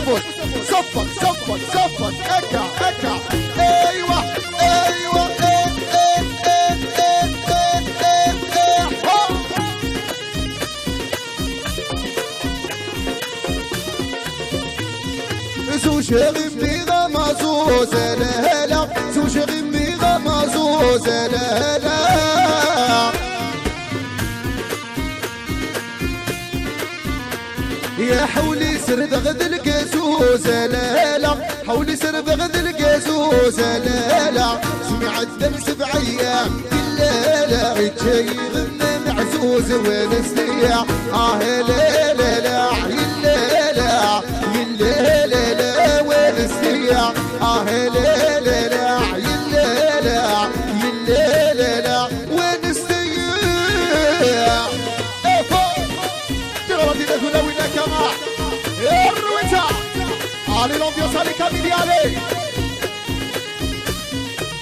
سمون صفق صفق صفق اكا اكا ايوه ايوه سو شغم بيغا مازوز لا سو شغم بيغا مازوز لا يا حولي سر بغد القاسوس لا حولي سر بغد القاسوس لا سمع الدرس بعيام لا جاي غنى معزوز ونسيع لا لا لا لا لا لا لا ونسيع لا لا لا لا لا لا ونسيع علي الامبيونس علي كاميلي علي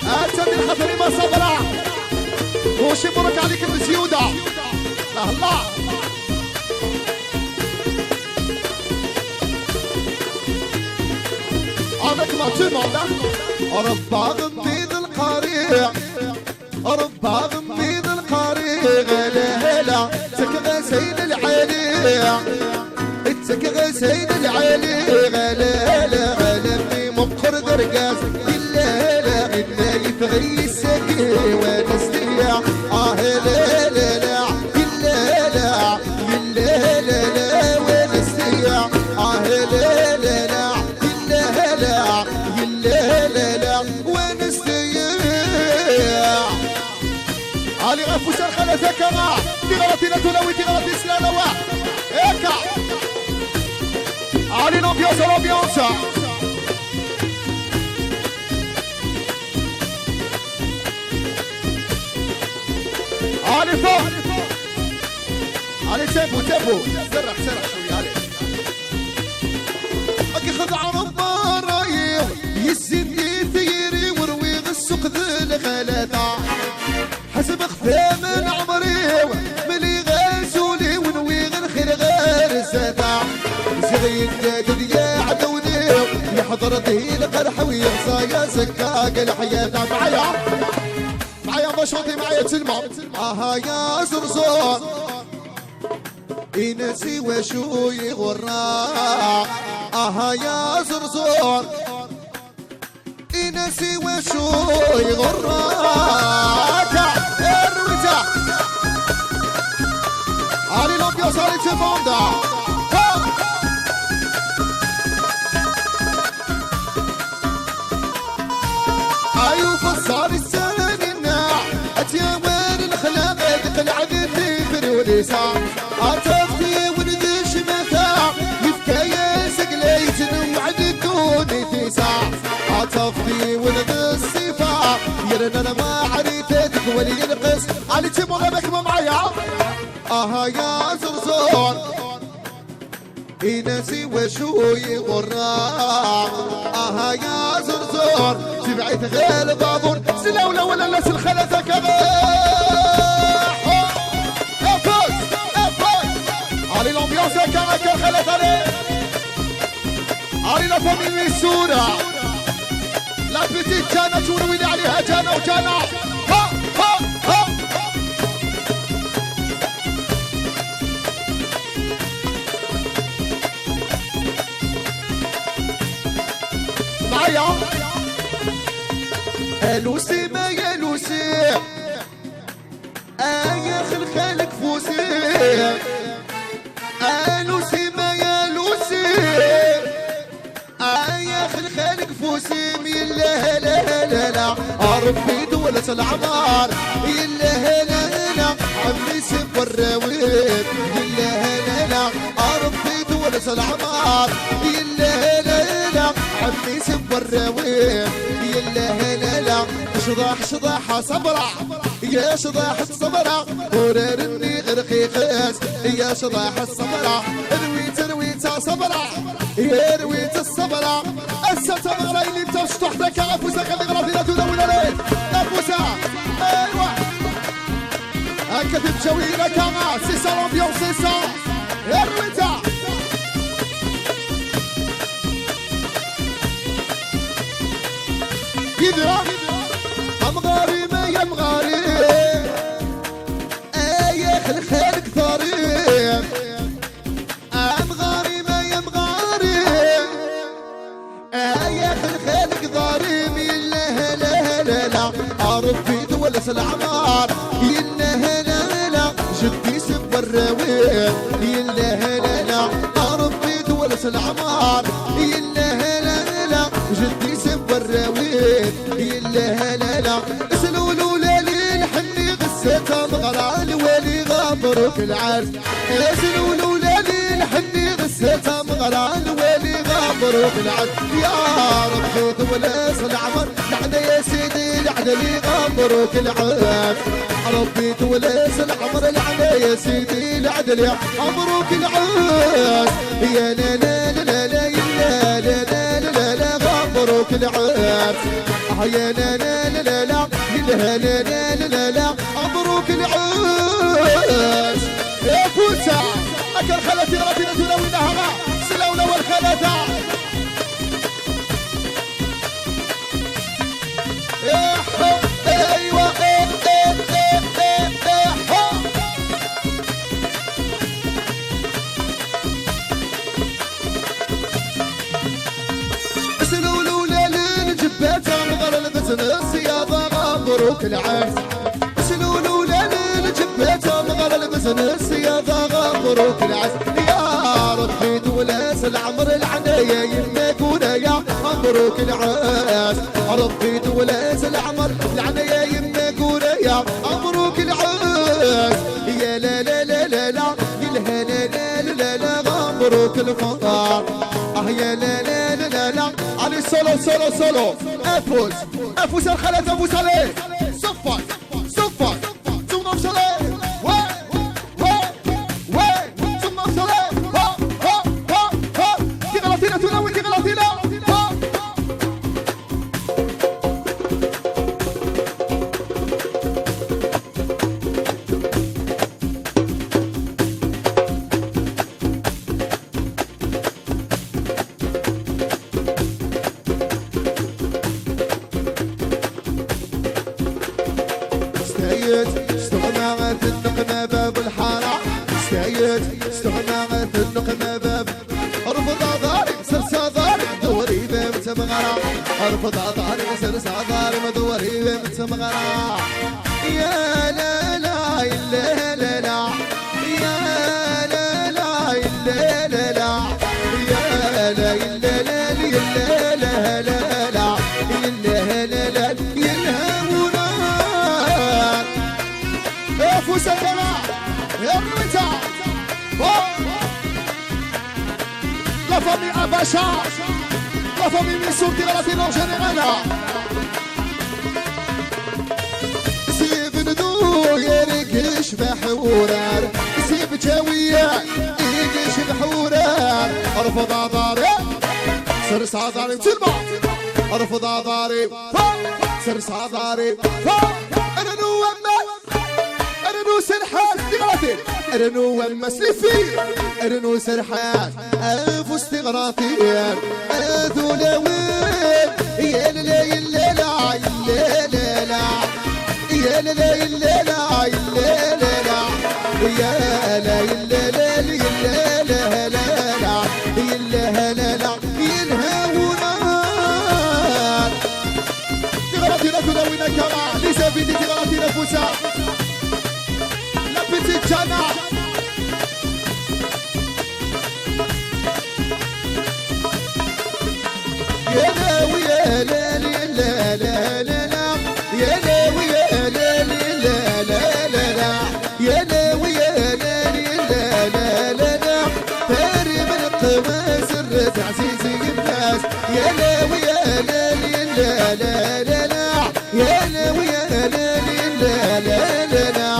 اتم الخطر ما صبرا وش يبرك عليك المسيودة لا الله avec ma demande ربا غمض القريع ربا غمض القريع لا لا تك غسيل العليع تك غسيل العليع لا لا غلبني مبخر درقاس لا لا إلا يفغي السكي ونستيع لا لا لا إلا لا إلا لا لا ونستيع لا لا لا إلا لا إلا لا لا ونستيع علي غفوش الخلفة كما تغلطي لتلوي تغلطي سلالوا إيكا علي l'ambiance علي فوق علي تيمبو سرح شوي علي اكي خذ عرض رايح يزيد يثيري وروي السوق ذي الغلطة حسب خفا من عمري ملي غاسولي ونوي الخير غير الزتا زغيد جدد يا عدوني يا حضرتي القرح ويغصى يا سكاك الحياة معايا بشوطي معايا تلمع يا زرزور إنسي وشو يغرى يا زرزور إنسي وشو يغرى الرويتا علي الامبيونس علي تفوندا صار السنة الناع أتيوان الخلاق تقلع ذي فروليسا أتفتي وندش متاع يفكايا سقليت نوعد كوني تيسا أتفتي وند الصفا يرنا أنا ما عريتك ولي ينقص علي تيمو غبك ما معايا يا زرزور إنسي وشو يغرى يا زرزور جمعيت غير بابور سلاولة ولا الناس الخلفة كمان افوز علي الامبيونس كما كان خلف عليه علي لا فاميلي السورة لا بيتيت جانا تروي عليها جانا وجانا ها معايا لوسي ما يا لوسي يا خلخالك فوسي لوسي ما يا لوسي يا خلخالك فوسي يلا لا لا لا ربي دولة العمار يلا لا لا عمي سب الراويب يلا لا لا ربي دولة العمار يلا لا لا عمي سب الراويب يلا لا لا شضاح صبرا يا شضاح الصبرا وررني غرقي قاس يا شضاح الصبرا رويت صبرا يا رويت الصبرا الستمرة اللي بتشطح لك عفوسة خلي غلطي لا تدور عليه عفوسة ايوه هكا تمشوي لك سي سا لامبيونس سي سا يا رويتا كذا أمغاري ما يمغاري يا خلك طريق أمغاري ما يمغاري يا خلك ضاريم يلا لا لا لا ربي تولس العمار يلا لا لا جدي سب الراويل يلا لا لا ربي تولس العمار يلا لا لا جدي سب الراويل يلا لا لا اسلولو ليل حني غسيتها مغرى الولي غابروك العرس اسلولو ليل حني غسيتها مغرى الولي غابروك العرس يا ربي تولس العمر لعنة يا سيدي لعنة لي غابروك العرس ربي تولس العمر لعنة يا سيدي لعنة لي غابروك العرس يا لا لا لا لا لا لا لا لا لا غابروك العرس يا لا لا لا لا لا لا لا لا لا غابروك العرس يا فوسا أكل خلتي غلطي نتولوينها سلونا والخلطة ايوه سلولو ليل جبتها مغر البزنس يا غابروك العرس سلولو ليل جبتها مغر البزنس يا غابروك العرس يا ربي تولس العمر العناية يما كونا يا مبروك العرس ربي تولس العمر العناية يما كونا يا مبروك العرس يا لا لا لا لا لا يا لا لا لا لا مبروك الفطار يا لا لا لا لا علي سولو سولو سولو افوس الخلات افوس عليه صفر صفر ثم افصليه ثم افصليه دي غلطينا تناول دي غلطينا استغنى في النقمة باب الحارة استغنى في النقمة باب ارفض ضارب سرسا ضارب دوري باب تمغرا ارفض ضارب سرسا ضارب دوري باب تمغرا يا لا لا لا لا لا يا لا لا لا لا لا يا لا لا لا لا لا لا لا لا لا يلهمونا يا فوسا يا بنتا la famille Abacha la famille Missou qui la tire en général سيب ندو يرقش بحورار سيب جاوية يقش بحورار ارفض عضاري سرس عضاري تلمع ارفض عضاري سرس عضاري انا نوما ارنو سرحات دغراتي ارنو مسلفي ارنو سرحات اف استغراطي اذولوين يا لا يا لا يا لا لا يا لا لا يا لا يا لا لا يا لا يا لا يا لا لا يا لا لا ينهونا دغراتي تدوين كما ليس في دغراتي نفوسها petite Jana يا لا ويا لا لا لا لا لا يا لا ويا لا لا لا لا لا يا لا ويا لا لا لا لا لا فاري من القواس الرد عزيزي الناس يا لا ويا لا لا لا لا لا يا لا ويا لا لا لا لا لا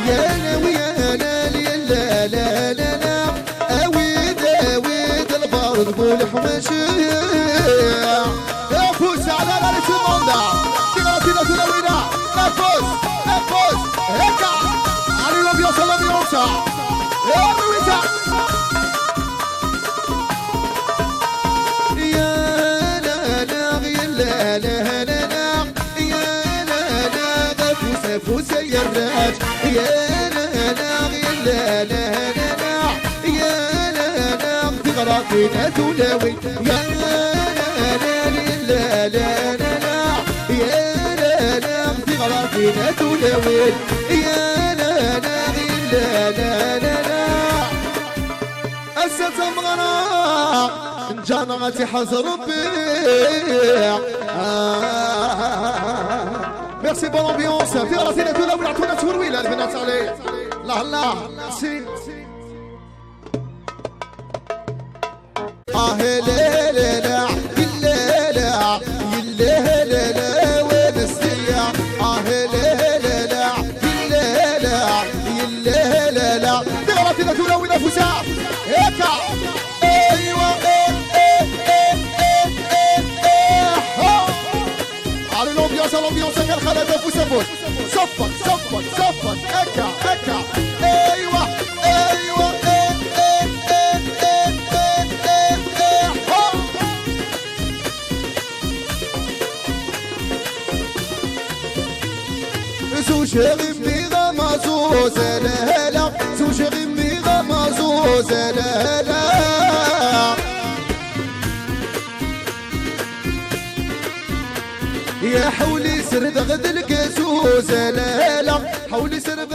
يا لا ويا لا لا لا لا لا اويد اويد البارد بولح ماشي يا فوز على لا تموندا تيغاتينا تلاوينا نفوز نفوز هكا علي ربي وصل بيوسع يا رويتا يا لا لا لا لا لا الراج يا لا لا يا لا لا لا يا لا لا تغرق فينا تلاوي يا لا لا لا لا لا يا لا لا تغرق فينا تلاوي يا لا لا لا لا لا أسد مغرق جامعتي حزر ربي ميرسي بون امبيونس في راسنا تولا ونعطونا ترويله البنات عليه الله الله سي لا لا لا لا لا لا لا لا وين السيا لا لا لا لا لا لا لا لا في راسنا تولا ونفسها هيك ايوه على الامبيونس كان خلد فوس فوس صفق اكا ايوه ايوه سو شيري ميغا مازوز لا لا سو شيري ميغا مازوز لا لا يا حولي سرد غد الكسوس لا لا حولي سرد